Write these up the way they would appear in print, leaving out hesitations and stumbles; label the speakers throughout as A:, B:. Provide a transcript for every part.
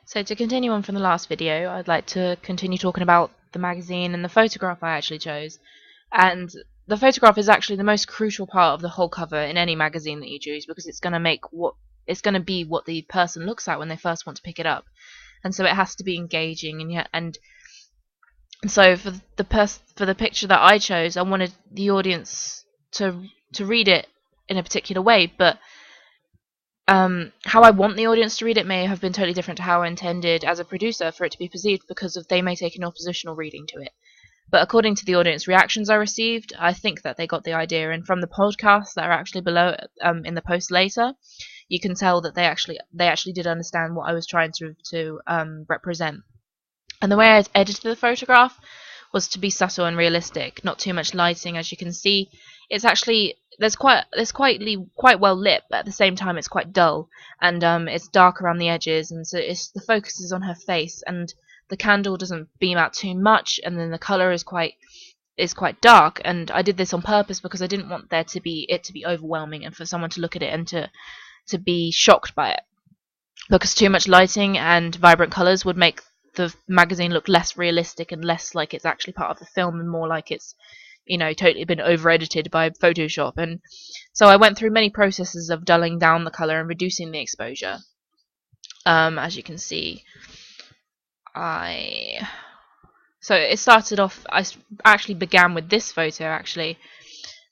A: So to continue on from the last video, I'd like to continue talking about the magazine and the photograph I actually chose. And the photograph is actually the most crucial part of the whole cover in any magazine that you choose, because it's going to be what the person looks at when they first want to pick it up. And so it has to be engaging, and so for the picture that I chose, I wanted the audience to read it in a particular way, but how I want the audience to read it may have been totally different to how I intended as a producer for it to be perceived, because they may take an oppositional reading to it. But according to the audience reactions I received, I think that they got the idea, and from the podcasts that are actually below in the post later, you can tell that they actually did understand what I was trying to represent. And the way I edited the photograph was to be subtle and realistic, not too much lighting. As you can see, it's actually there's quite well lit, but at the same time it's quite dull, and it's dark around the edges, and so the focus is on her face, and the candle doesn't beam out too much, and then the color is quite dark. And I did this on purpose because I didn't want it to be overwhelming, and for someone to look at it and to be shocked by it, because too much lighting and vibrant colors would make the magazine look less realistic and less like it's actually part of the film, and more like it's totally been over edited by Photoshop. And so I went through many processes of dulling down the color and reducing the exposure. As you can see, so it started off, I actually began with this photo. Actually,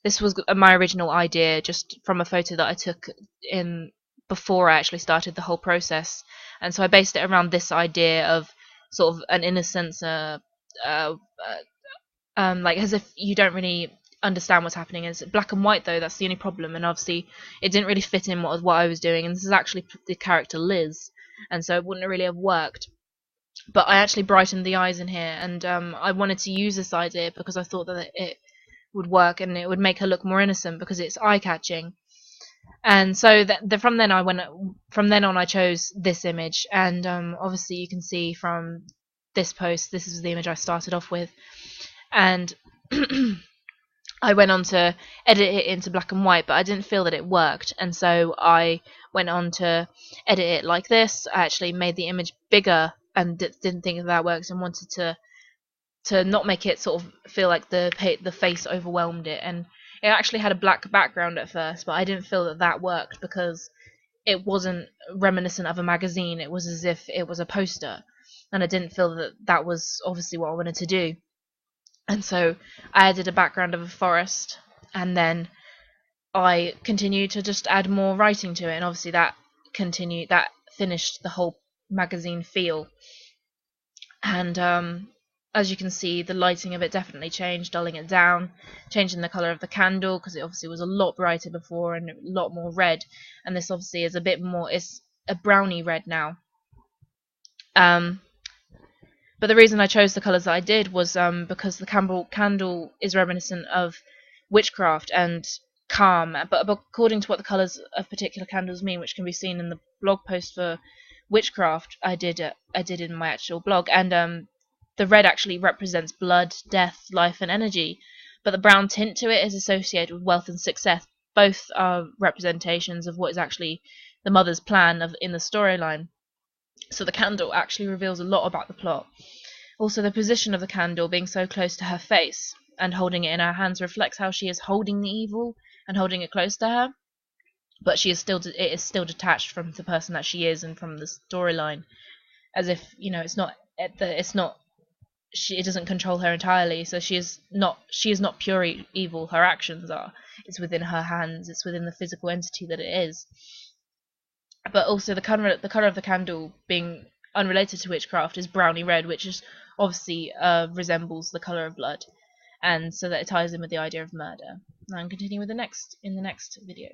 A: this was my original idea, just from a photo that I took in before I actually started the whole process. And so I based it around this idea of sort of an innocence, like as if you don't really understand what's happening. It's black and white though, that's the only problem, and obviously it didn't really fit in what I was doing, and this is actually the character Liz, and so it wouldn't really have worked. But I actually brightened the eyes in here, and I wanted to use this idea because I thought that it would work and it would make her look more innocent because it's eye-catching. And so from then on I chose this image, and obviously you can see from this post, this is the image I started off with, and I went on to edit it into black and white, but I didn't feel that it worked, and so I went on to edit it like this. I actually made the image bigger and didn't think that works, and wanted to not make it sort of feel like the face overwhelmed it. And it actually had a black background at first, but I didn't feel that worked because it wasn't reminiscent of a magazine. It was as if it was a poster, and I didn't feel that was obviously what I wanted to do. And so I added a background of a forest, and then I continued to just add more writing to it, and obviously that finished the whole magazine feel. And as you can see, the lighting of it definitely changed, dulling it down, changing the color of the candle, because it obviously was a lot brighter before and a lot more red, and this obviously is a bit more, it's a browny red now. But the reason I chose the colours that I did was because the candle is reminiscent of witchcraft and calm, but according to what the colours of particular candles mean, which can be seen in the blog post for witchcraft I did in my actual blog, and the red actually represents blood, death, life, and energy, but the brown tint to it is associated with wealth and success. Both are representations of what is actually the mother's plan in the storyline. So the candle actually reveals a lot about the plot. Also, the position of the candle being so close to her face and holding it in her hands reflects how she is holding the evil and holding it close to her, but it is still detached from the person that she is and from the storyline, as if it doesn't control her entirely. So she is not pure evil. Her actions are. It's within her hands. It's within the physical entity that it is. But also the color of the candle, being unrelated to witchcraft, is browny red, which is obviously resembles the color of blood, and so that it ties in with the idea of murder. Now I'm continuing with in the next video.